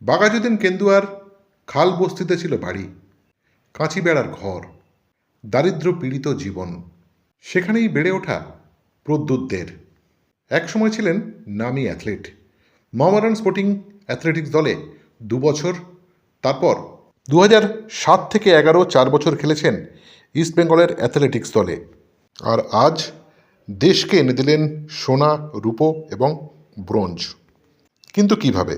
বাঘাযতীন কেন্দুয়ার খাল বস্তিতে ছিল বাড়ি, কাঁচি বেড়ার ঘর, দারিদ্র্য পীড়িত জীবন। সেখানেই বেড়ে ওঠা প্রদ্যুৎদের। একসময় ছিলেন নামী অ্যাথলিট, মোহামেডান স্পোর্টিং অ্যাথলেটিক্স দলে 2 বছর, তারপর 2007 থেকে 11 4 বছর খেলেছেন ইস্টবেঙ্গলের অ্যাথলেটিক্স দলে। আর আজ দেশকে এনে দিলেন সোনা, রূপো এবং ব্রোঞ্জ। কিন্তু কিভাবে?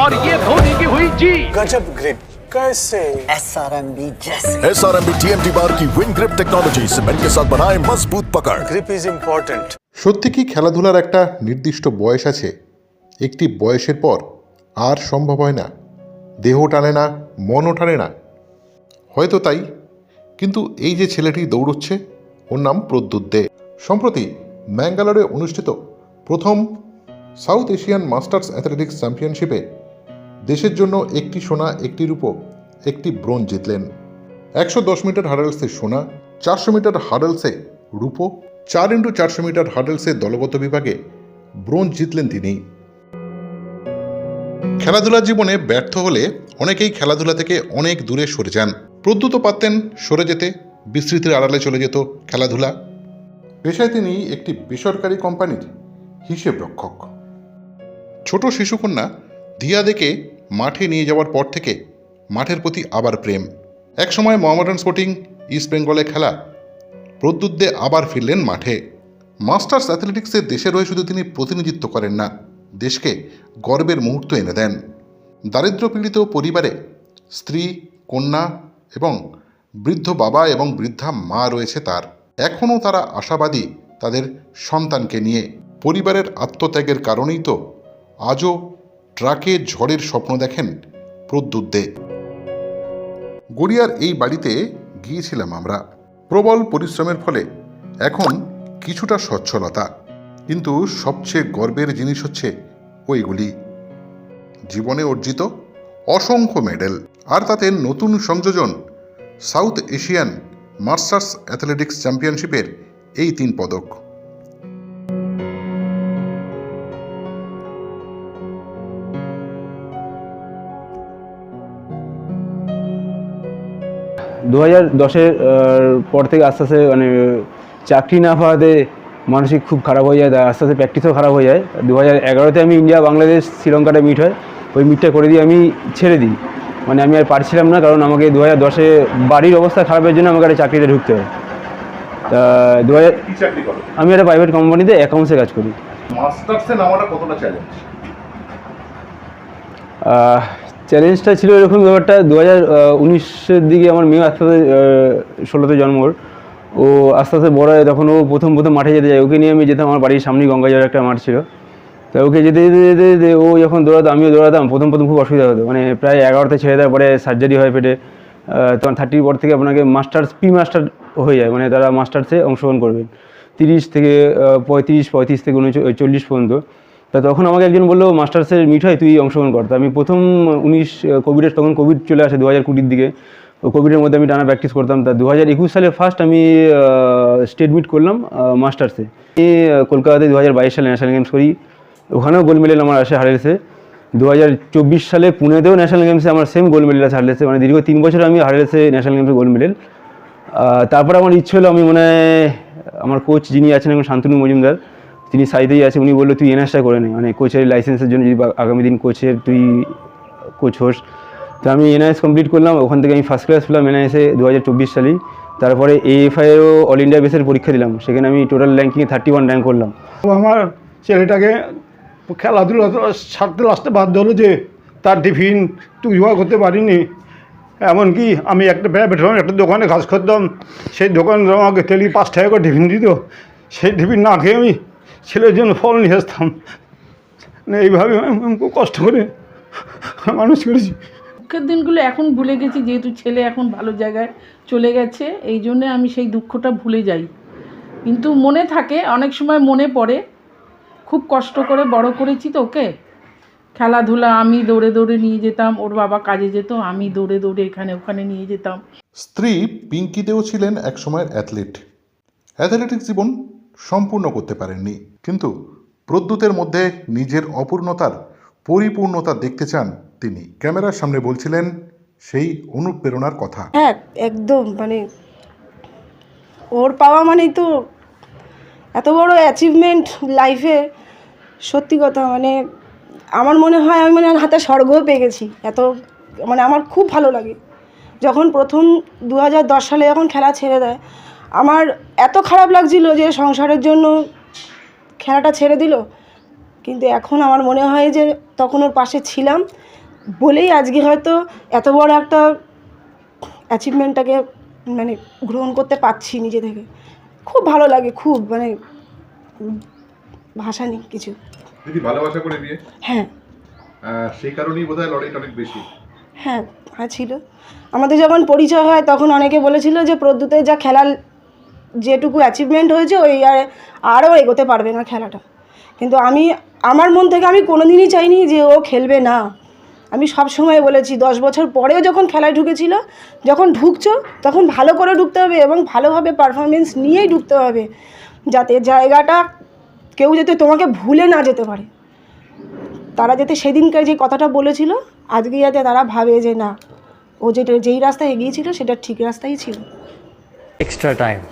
और ये धोनी की हुई जी। गजब ग्रिप कैसे SRMB जैसे SRMB TMT बार की विंग ग्रिप टेक्नोलॉजी सीमेंट के साथ बनाए मजबूत पकड़। Grip is important. সত্যি কি খেলাধুলার একটা নির্দিষ্ট বয়স আছে? একটি বয়সের পর আর সম্ভব হয় না, দেহ টানে না, মনও টানে না? হয়তো তাই। কিন্তু এই যে ছেলেটি দৌড়চ্ছে, ওর নাম প্রদ্যুৎ দে। সম্প্রতি ম্যাঙ্গালোরে অনুষ্ঠিত প্রথম সাউথ এশিয়ান মাস্টার্স অ্যাথলেটিক্স চ্যাম্পিয়নশিপে দেশের জন্য একটি সোনা, একটি রূপো, একটি ব্রোঞ্জ জিতলেন। 110 মিটার হার্ডেলসে সোনা, 400 মিটার হার্ডেলসে রূপো, 4x400 মিটার হার্ডেলসে দলগত বিভাগে ব্রোঞ্জ জিতলেন তিনি। খেলাধুলার জীবনে ব্যর্থ হলে অনেকেই খেলাধুলা থেকে অনেক দূরে সরে যান। প্রদ্যুৎ পারতেন সরে যেতে, বিস্তৃতির আড়ালে চলে যেত খেলাধুলা। পেশায় তিনি একটি বেসরকারি কোম্পানির হিসেব রক্ষক। ছোট শিশুকন্যা দিয়াদেকে মাঠে নিয়ে যাওয়ার পর থেকে মাঠের প্রতি আবার প্রেম। একসময় মোহামেডান স্পোর্টিং ইস্টবেঙ্গলে খেলা প্রদ্যুৎ দে আবার ফিরলেন মাঠে। মাস্টার্স অ্যাথলেটিক্সে দেশের হয়ে শুধু তিনি প্রতিনিধিত্ব করেন না, দেশকে গর্বের মুহূর্ত এনে দেন। দারিদ্র্যপীড়িত পরিবারে স্ত্রী, কন্যা এবং বৃদ্ধ বাবা এবং বৃদ্ধা মা রয়েছে তার। এখনও তারা আশাবাদী তাদের সন্তানকে নিয়ে। পরিবারের আত্মত্যাগের কারণেই তো আজও ট্রাকে ঝড়ের স্বপ্ন দেখেন প্রদ্যুৎ দে। গড়িয়ার এই বাড়িতে গিয়েছিলাম আমরা। প্রবল পরিশ্রমের ফলে এখন কিছুটা সচ্ছলতা, কিন্তু সবচেয়ে গর্বের জিনিস হচ্ছে ওইগুলি। জীবনে অর্জিত অসংখ্য মেডেল, আর তাতে নতুন সংযোজন সাউথ এশিয়ান মাস্টার্স অ্যাথলেটিক্স চ্যাম্পিয়নশিপের এই 3 পদক। দু 2010-এর পর থেকে আস্তে আস্তে মানে চাকরি না পাওয়াতে মানসিক খুব খারাপ হয়ে যায়, আস্তে আস্তে প্র্যাকটিসও খারাপ হয়ে যায়। 2011-তে আমি ইন্ডিয়া বাংলাদেশ শ্রীলঙ্কাটা মিট হয়, ওই মিটটা করে দিয়ে আমি ছেড়ে দিই। মানে আমি আর পারছিলাম না, কারণ আমাকে 2010-এ বাড়ির অবস্থা খারাপের জন্য আমাকে একটা চাকরিতে ঢুকতে হয়। তা আমি একটা প্রাইভেট কোম্পানিতে অ্যাকাউন্টসে কাজ করি। মাস্টার্সে নামাটা কতটা চ্যালেঞ্জ? চ্যালেঞ্জটা ছিল এরকম ব্যাপারটা, 2019-এর দিকে আমার মেয়ে আস্তে আস্তে 16তে জন্ম ওর। ও আস্তে আস্তে বড় হয়, তখন ও প্রথম মাঠে যেতে যায়। ওকে নিয়ে আমি যেতাম, আমার বাড়ির সামনেই গঙ্গাজল একটা মাঠ ছিল। তা ওকে যেতে যেতে যেতে যেতে ও যখন দৌড়াতো, আমিও দৌড়াতাম। প্রথম খুব অসুবিধা হতো, মানে প্রায় 11তে ছেড়ে দেওয়ার পরে সার্জারি হয় পেটে। তখন 30 পর থেকে আপনাকে মাস্টার্স প্রি মাস্টার হয়ে যায়, মানে তারা মাস্টার্সে অংশগ্রহণ করবেন 30 থেকে 35 থেকে 40 পর্যন্ত। তা তখন আমাকে একজন বললো মাস্টার্সের মিট হয়, তুই অংশগ্রহণ কর। তা আমি প্রথম কোভিডের, তখন কোভিড চলে আসে 2020-র দিকে। কোভিডের মধ্যে আমি টানা প্র্যাকটিস করতাম। তা 2021 সালে ফার্স্ট আমি স্টেট মিট করলাম মাস্টার্সে। আমি কলকাতাতে 2022 সালে ন্যাশনাল গেমস করি, ওখানেও গোল্ড মেডেল আমার আসে হার্ডেলসে। 2024 সালে পুনেতেও ন্যাশনাল গেমসে আমার সেম গোল্ড মেডেল আছে হার্ডেলসে। মানে দীর্ঘ 3 বছর আমি হার্ডেলসে ন্যাশনাল গেমসে গোল্ড মেডেল। তারপরে আমার ইচ্ছে হলো, আমি আমার কোচ যিনি আছেন এখন শান্তনু মজুমদার, তিনি সাইডেই আছে, উনি বললো তুই এনএসটা করে নে, মানে কোচের লাইসেন্সের জন্য যদি আগামী দিন তুই কোচ হোস। তো আমি এনআইএস কমপ্লিট করলাম, ওখান থেকে আমি ফার্স্ট ক্লাস পেলাম এনআইএসে 2024 সালেই। তারপরে এএফআইও অল ইন্ডিয়া বেসের পরীক্ষা দিলাম, সেখানে আমি টোটাল র্যাঙ্কিংয়ে 31 র্যাঙ্ক করলাম। আমার ছেলেটাকে খেলাধুলা ছাড়তে লাস্টে বাধ্য হলো যে তার টিফিন তুই জোগাড় করতে পারিনি। এমনকি আমি একটা একটা দোকানে কাজ করতাম, সেই দোকানে আমাকে তেলি 5 টাকা করে টিফিন দিত। সেই টিফিন না খেয়ে আমি ছেলের জন্য ফল নিয়ে আসতাম। এইভাবে আমি খুব কষ্ট করে মানুষ করেছি। দুঃখের দিনগুলো এখন ভুলে গেছি, যেহেতু ছেলে এখন ভালো জায়গায় চলে গেছে, এই জন্য আমি সেই দুঃখটা ভুলে যাই। কিন্তু মনে থাকে, অনেক সময় মনে পড়ে, খুব কষ্ট করে বড় করেছি তো ওকে। খেলাধুলা আমি দৌড়ে দৌড়ে নিয়ে যেতাম, ওর বাবা কাজে যেত, আমি দৌড়ে দৌড়ে এখানে ওখানে নিয়ে যেতাম। স্ত্রী পিঙ্কি দেও ছিলেন একসময়ের অ্যাথলিট। অ্যাথলেটিক্স জীবন সম্পূর্ণ করতে পারেননি, কিন্তু প্রদ্যুতের মধ্যে নিজের অপূর্ণতার পরিপূর্ণতা দেখতে চান তিনি। ক্যামেরার সামনে বলছিলেন সেই অনুপ্রেরণার কথা। হ্যাঁ একদম, মানে ওর পাওয়া মানেই তো এত বড় অ্যাচিভমেন্ট লাইফে, সত্যি কথা মানে আমার মনে হয় আমি মানে হাতে স্বর্গও পেয়ে গেছি। এত মানে আমার খুব ভালো লাগে। যখন প্রথম 2010 সালে যখন খেলা ছেড়ে দেয়, আমার এত খারাপ লাগছিল যে সংসারের জন্য খেলাটা ছেড়ে দিল, কিন্তু এখন আমার মনে হয় যে তখন ওর পাশে ছিলাম বলেই আজকে হয়তো এত বড় একটা অ্যাচিভমেন্টটাকে মানে গ্রহণ করতে পারছি নিজে থেকে। খুব ভালো লাগে, খুব মানে ভাষা নেই কিছু। দিদি ভালোবাসা করে বিয়ে, হ্যাঁ সেই কারণেই বোধহয় লড়াইটা অনেক বেশি। হ্যাঁ ছিল। আমাদের যখন পরিচয় হয় তখন অনেকে বলেছিল যে প্রদ্যুতের যা খেলার যেটুকু অ্যাচিভমেন্ট হয়েছে ওই আরও এগোতে পারবে না খেলাটা, কিন্তু আমি আমার মন থেকে আমি কোনোদিনই চাইনি যে ও খেলবে না। আমি সব সময় বলেছি 10 বছর পরেও যখন খেলায় ঢুকেছিল, যখন ঢুকছো তখন ভালো করে ঢুকতে হবে এবং ভালোভাবে পারফরমেন্স নিয়েই ঢুকতে হবে, যাতে জায়গাটা কেউ যাতে তোমাকে ভুলে না যেতে পারে। তারা যাতে সেদিনকার যে কথাটা বলেছিল আজকে যাতে তারা ভাবে যে না, ও যেই রাস্তায় এগিয়েছিল সেটা ঠিক রাস্তাই ছিল। extra time